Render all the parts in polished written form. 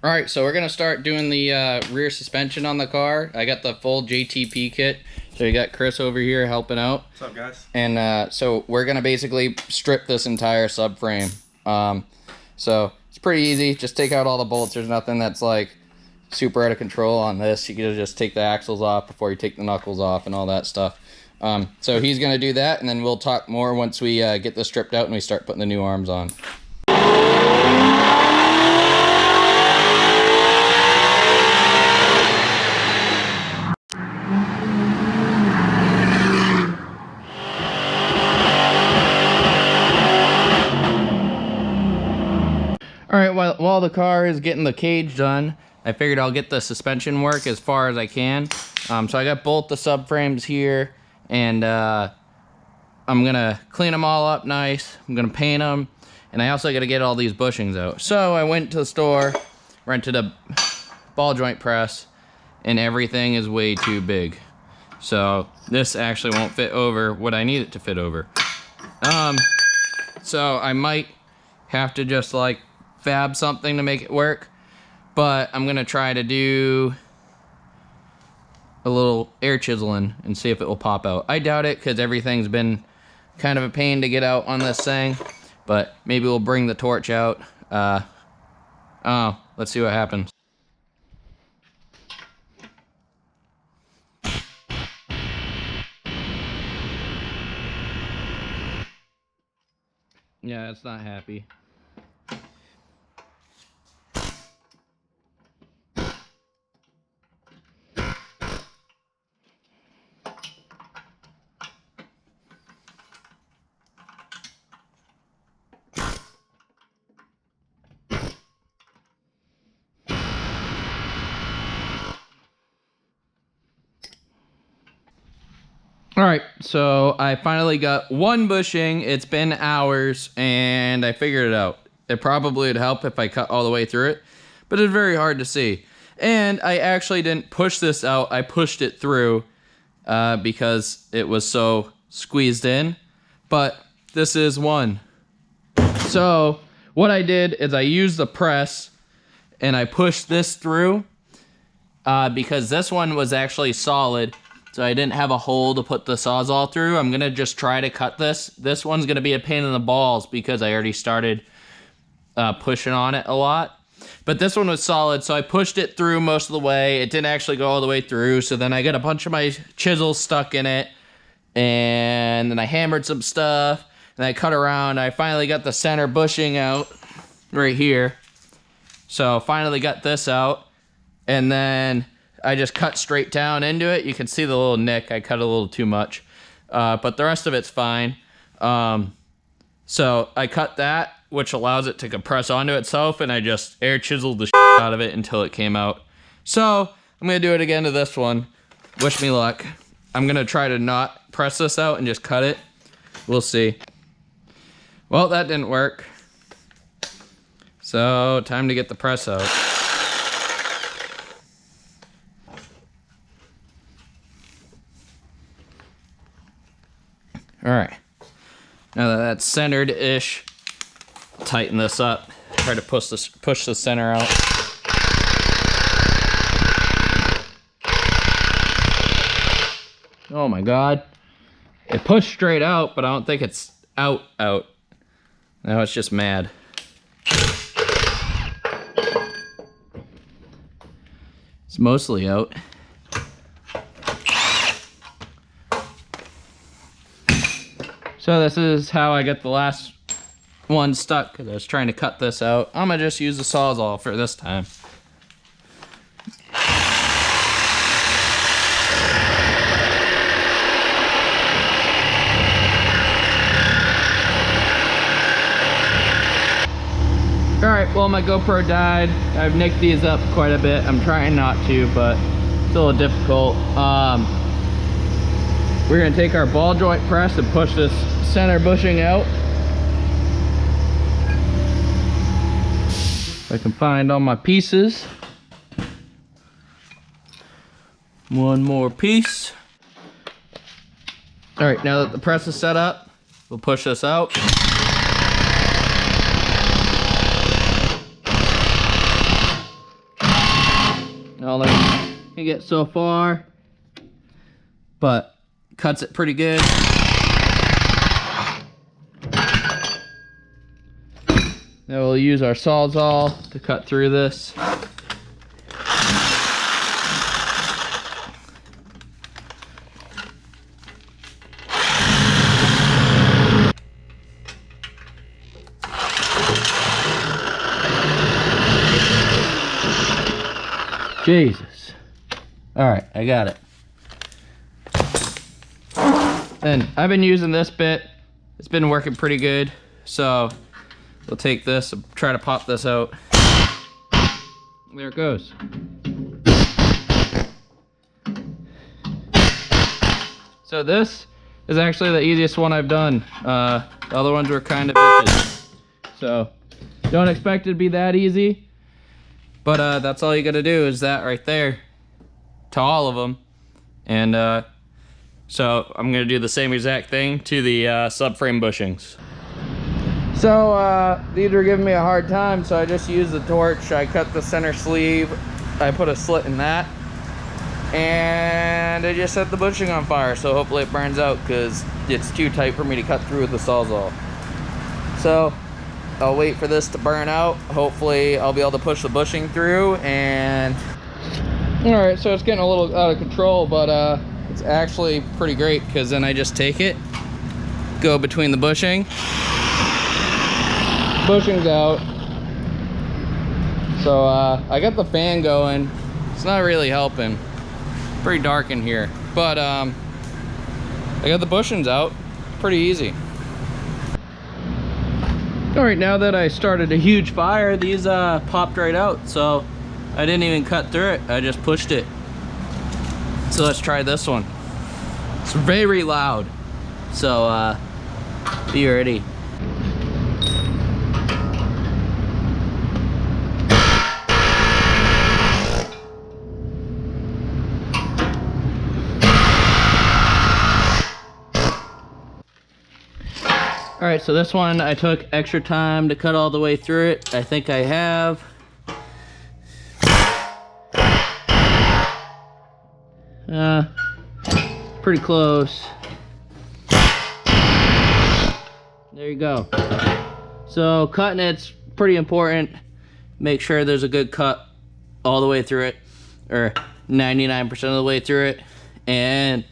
All right, so we're gonna start doing the rear suspension on the car. I got the full JTP kit. So you got Chris over here helping out. What's up, guys? And so we're gonna basically strip this entire subframe. So it's pretty easy. Just take out all the bolts. There's nothing that's like super out of control on this. You can just take the axles off before you take the knuckles off and all that stuff. So he's gonna do that, and then we'll talk more once we get this stripped out and we start putting the new arms on. Alright, while the car is getting the cage done, I figured I'll get the suspension work as far as I can. So I got both the subframes here, and I'm gonna clean them all up nice. I'm gonna paint them, and I also gotta get all these bushings out. So I went to the store, rented a ball joint press, and everything is way too big. So this actually won't fit over what I need it to fit over. So I might have to just like fab something to make it work, but I'm gonna try to do a little air chiseling and see if it will pop out. I doubt it, because everything's been kind of a pain to get out on this thing, but maybe we'll bring the torch out. Let's see what happens. Yeah, it's not happy. All right, so I finally got one bushing. It's been hours, and I figured it out. It probably would help if I cut all the way through it, but it's very hard to see. And I actually didn't push this out. I pushed it through because it was so squeezed in, but this is one. So what I did is I used the press, and I pushed this through because this one was actually solid. So I didn't have a hole to put the Sawzall through. I'm gonna just try to cut this. This one's gonna be a pain in the balls because I already started pushing on it a lot. But this one was solid, so I pushed it through most of the way. It didn't actually go all the way through, so then I got a bunch of my chisels stuck in it, and then I hammered some stuff, and I cut around. I finally got the center bushing out right here. So finally got this out, and then I just cut straight down into it. You can see the little nick. I cut a little too much, but the rest of it's fine. So I cut that, which allows it to compress onto itself, and I just air chiseled the shit out of it until it came out. So I'm gonna do it again to this one. Wish me luck. I'm gonna try to not press this out and just cut it. We'll see. Well, that didn't work. So time to get the press out. All right, now that that's centered-ish, tighten this up. Try to push the center out. Oh my God. It pushed straight out, but I don't think it's out. Now it's just mad. It's mostly out. So this is how I got the last one stuck, because I was trying to cut this out. I'm gonna just use the Sawzall for this time. Alright, well my GoPro died. I've nicked these up quite a bit. I'm trying not to, but it's a little difficult. We're gonna take our ball joint press and push this center bushing out. If I can find all my pieces. One more piece. All right, now that the press is set up, we'll push this out. only can get so far, but cuts it pretty good. Now we'll use our Sawzall to cut through this. Jesus. All right, I got it. And I've been using this bit. It's been working pretty good. So we'll take this and try to pop this out. There it goes. So this is actually the easiest one I've done. The other ones were kind of bitches. So don't expect it to be that easy. But that's all you gotta do is that right there to all of them. And so I'm gonna do the same exact thing to the subframe bushings. So these were giving me a hard time, so I just used the torch. I cut the center sleeve, I put a slit in that, and I just set the bushing on fire. So hopefully it burns out because it's too tight for me to cut through with the Sawzall. So I'll wait for this to burn out. Hopefully I'll be able to push the bushing through. And all right, so it's getting a little out of control, but it's actually pretty great because then I just take it, go between the bushing's out. So I got the fan going. It's not really helping. Pretty dark in here, but I got the bushings out. Pretty easy. All right, now that I started a huge fire, these popped right out, so I didn't even cut through it. I just pushed it. So let's try this one. It's very loud, so be ready. All right, so this one I took extra time to cut all the way through it. I think I have. Pretty close. There you go. So cutting it's pretty important. Make sure there's a good cut all the way through it, or 99% of the way through it. And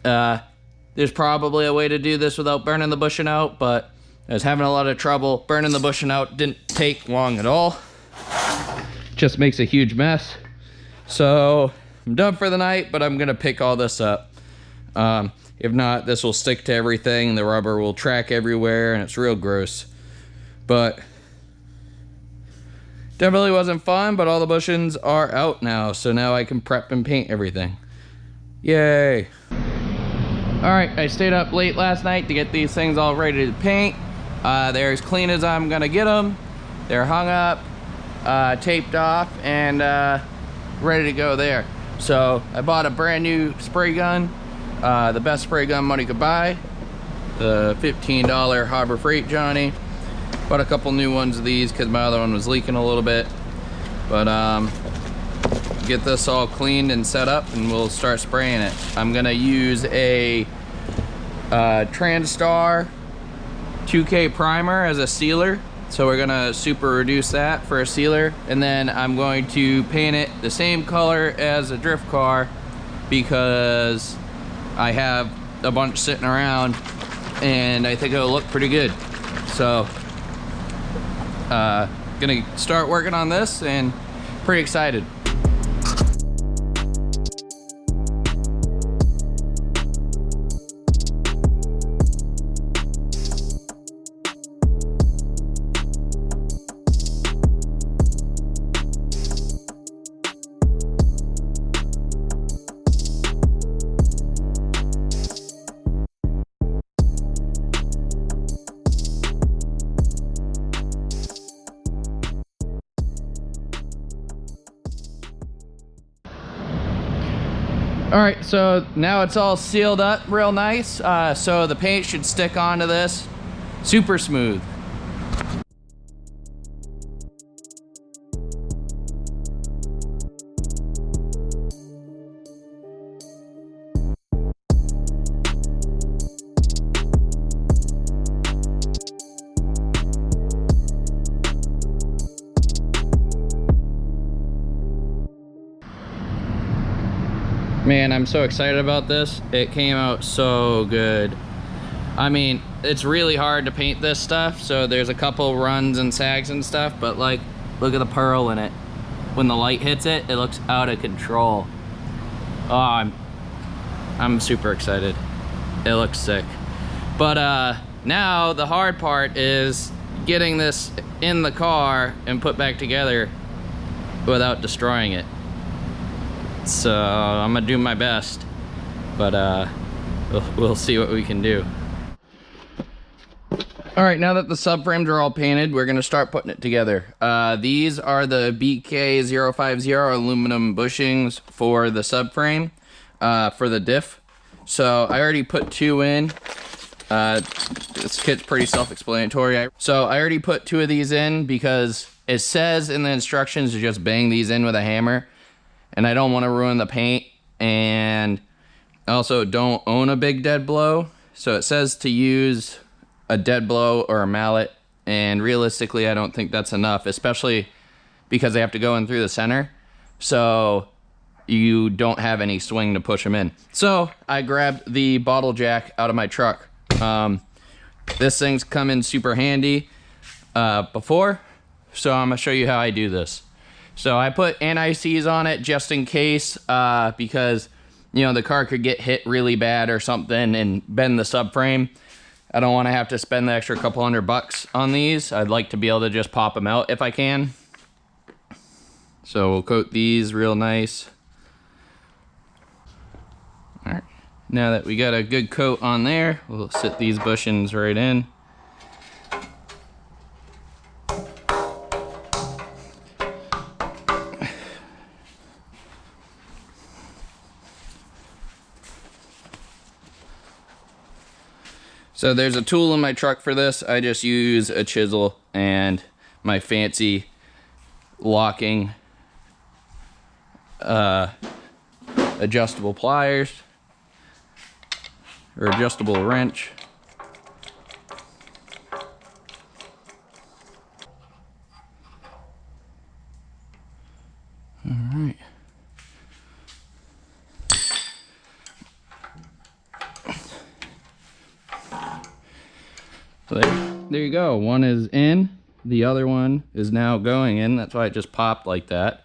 there's probably a way to do this without burning the bushing out, but I was having a lot of trouble. Burning the bushing out didn't take long at all. Just makes a huge mess. So I'm done for the night, but I'm gonna pick all this up. If not, this will stick to everything. The rubber will track everywhere and it's real gross. But definitely wasn't fun, but all the bushings are out now. So now I can prep and paint everything. Yay. All right, I stayed up late last night to get these things all ready to paint. They're as clean as I'm gonna get them. They're hung up, taped off, and ready to go there. So I bought a brand new spray gun, the best spray gun money could buy, the $15 Harbor Freight Johnny. Bought a couple new ones of these because my other one was leaking a little bit. But get this all cleaned and set up and we'll start spraying it. I'm gonna use a Transtar 2K primer as a sealer. So we're gonna super reduce that for a sealer. And then I'm going to paint it the same color as a drift car because I have a bunch sitting around and I think it'll look pretty good. So gonna start working on this and pretty excited. All right, so now it's all sealed up real nice. So the paint should stick onto this super smooth. Man, I'm so excited about this. It came out so good. I mean, it's really hard to paint this stuff, so there's a couple runs and sags and stuff, but like, look at the pearl in it. When the light hits it, it looks out of control. Oh, I'm super excited. It looks sick. But now the hard part is getting this in the car and put back together without destroying it. So I'm gonna do my best, but we'll see what we can do. All right, now that the subframes are all painted, we're gonna start putting it together. These are the BK050 aluminum bushings for the subframe, for the diff. So I already put 2 in. This kit's pretty self-explanatory. So I already put 2 of these in because it says in the instructions to just bang these in with a hammer, and I don't want to ruin the paint, and I also don't own a big dead blow. So it says to use a dead blow or a mallet, and realistically I don't think that's enough, especially because they have to go in through the center, so you don't have any swing to push them in. So I grabbed the bottle jack out of my truck. This thing's come in super handy before, so I'm gonna show you how I do this. So I put anti-seize on it just in case, because you know the car could get hit really bad or something and bend the subframe. I don't want to have to spend the extra couple $100 on these. I'd like to be able to just pop them out if I can. So we'll coat these real nice. All right. Now that we got a good coat on there, we'll sit these bushings right in. So there's a tool in my truck for this. I just use a chisel and my fancy locking adjustable pliers or adjustable wrench. All right. So there you go. One is in, the other one is now going in. That's why it just popped like that.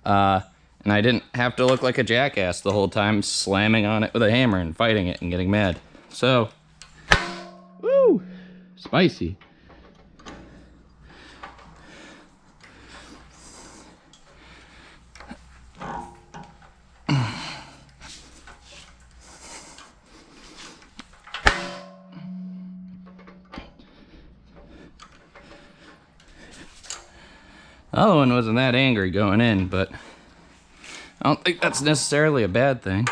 And I didn't have to look like a jackass the whole time slamming on it with a hammer and fighting it and getting mad. So, woo, spicy. The other one wasn't that angry going in, but I don't think that's necessarily a bad thing.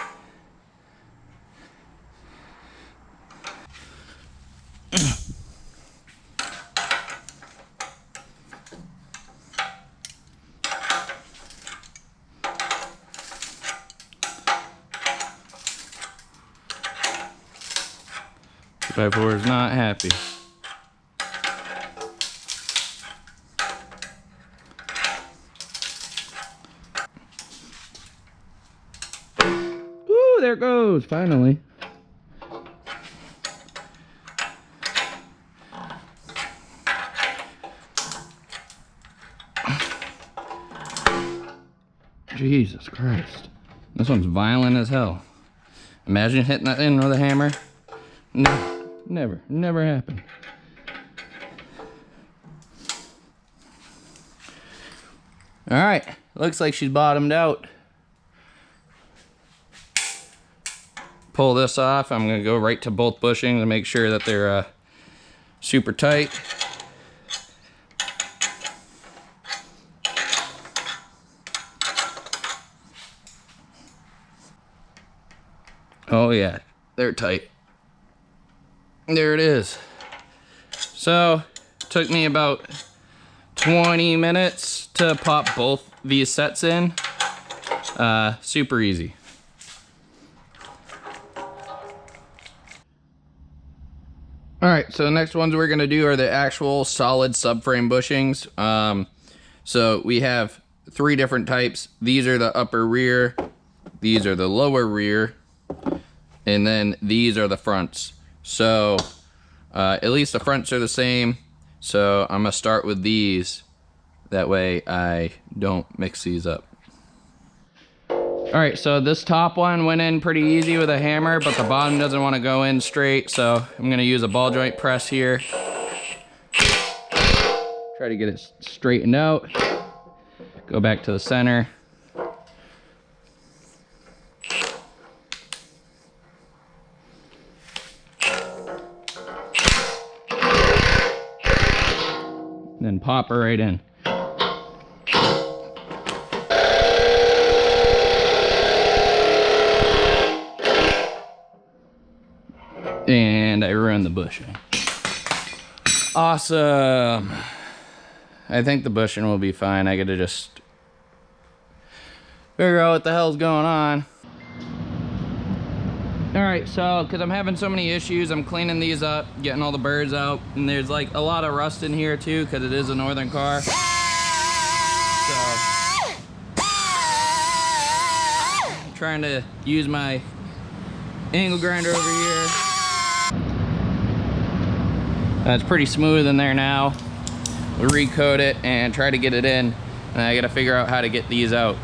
Two-by-four is not happy. There it goes, finally. Jesus Christ. This one's violent as hell. Imagine hitting that in with a hammer. No, never happened. All right, looks like she's bottomed out. Pull this off. I'm gonna go right to both bushings and make sure that they're super tight. Oh yeah, they're tight. There it is. So, took me about 20 minutes to pop both these sets in. Super easy. Alright, so the next ones we're going to do are the actual solid subframe bushings. So we have 3 different types. These are the upper rear these are the lower rear, and then these are the fronts. So at least the fronts are the same. So I'm gonna start with these. That way I don't mix these up. All right, so this top one went in pretty easy with a hammer, but the bottom doesn't want to go in straight, so I'm gonna use a ball joint press here. Try to get it straightened out. Go back to the center. Then pop her right in. And I ruined the bushing. Awesome. I think the bushing will be fine. I gotta just figure out what the hell's going on. Alright, so because I'm having so many issues, I'm cleaning these up, getting all the birds out, and there's like a lot of rust in here too because it is a northern car. So I'm trying to use my angle grinder over here. It's pretty smooth in there now. We'll recoat it and try to get it in, and I gotta figure out how to get these out.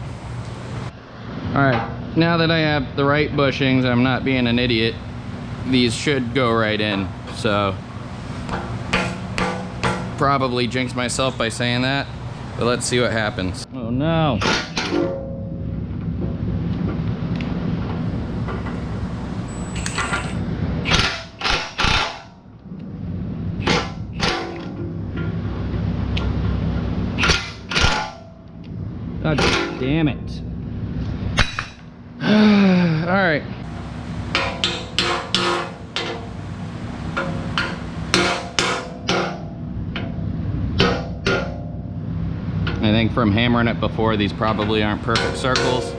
Alright, now that I have the right bushings, I'm not being an idiot, these should go right in. So probably jinx myself by saying that, but let's see what happens. Oh no. God damn it. Alright. I think from hammering it before, these probably aren't perfect circles.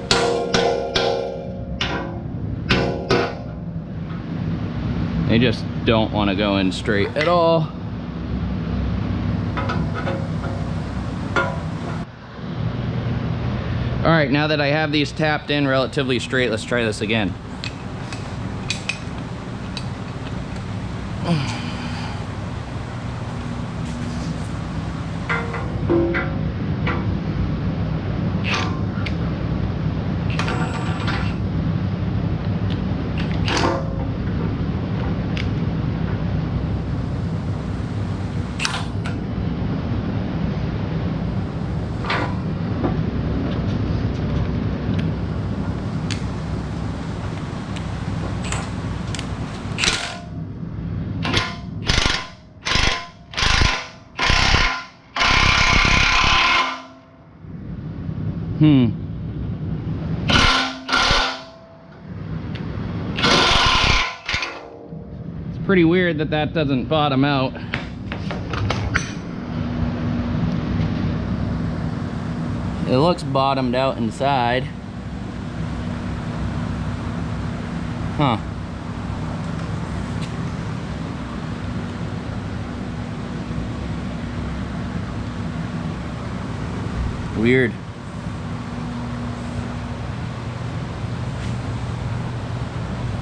They just don't want to go in straight at all. Alright, now that I have these tapped in relatively straight, let's try this again. It's pretty weird that that doesn't bottom out. It looks bottomed out inside. Huh. Weird.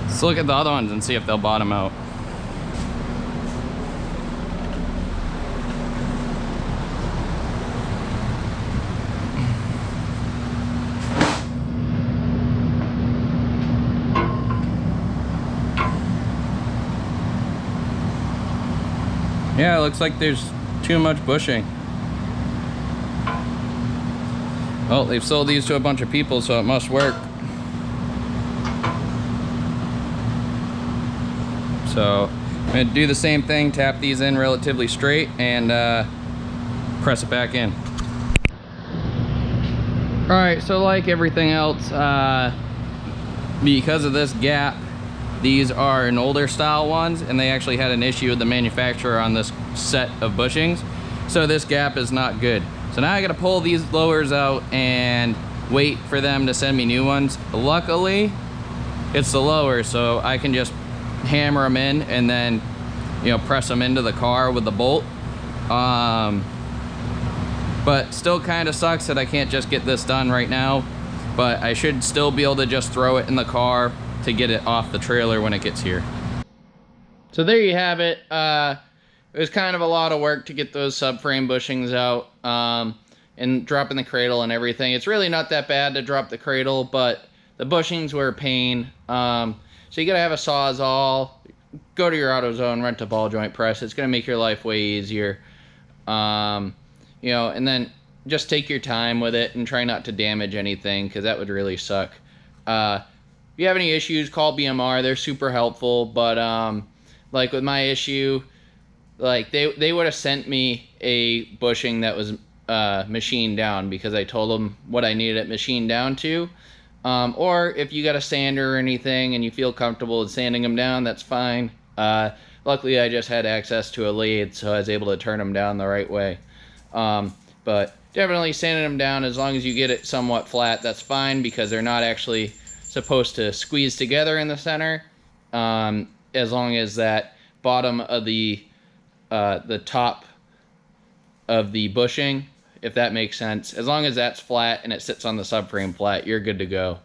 Let's look at the other ones and see if they'll bottom out. Yeah, it looks like there's too much bushing. Well, they've sold these to a bunch of people, so it must work. So I'm gonna do the same thing, tap these in relatively straight, and press it back in. All right, so like everything else, because of this gap, these are an older style ones, and they actually had an issue with the manufacturer on this set of bushings. So this gap is not good. So now I gotta pull these lowers out and wait for them to send me new ones. Luckily, it's the lower, so I can just hammer them in and then, you know, press them into the car with the bolt. But still kind of sucks that I can't just get this done right now. but I should still be able to just throw it in the car to get it off the trailer when it gets here. So there you have it. It was kind of a lot of work to get those subframe bushings out and dropping the cradle and everything. It's really not that bad to drop the cradle, but the bushings were a pain. So you gotta have a Sawzall, go to your AutoZone, rent a ball joint press. It's gonna make your life way easier. You know, and then just take your time with it and try not to damage anything, because that would really suck. If you have any issues, call BMR. They're super helpful, but like with my issue, like they would have sent me a bushing that was machined down, because I told them what I needed it machined down to. Or if you got a sander or anything and you feel comfortable with sanding them down, that's fine. Luckily I just had access to a lathe, so I was able to turn them down the right way. But definitely sanding them down, as long as you get it somewhat flat, that's fine, because they're not actually supposed to squeeze together in the center. As long as that bottom of the top of the bushing, if that makes sense, as long as that's flat and it sits on the subframe flat, you're good to go.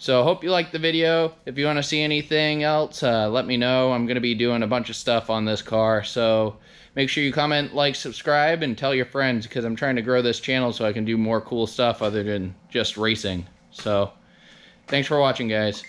So hope you liked the video. If you want to see anything else, let me know. I'm going to be doing a bunch of stuff on this car, so make sure you comment, like, subscribe, and tell your friends, because I'm trying to grow this channel so I can do more cool stuff other than just racing. So thanks for watching, guys.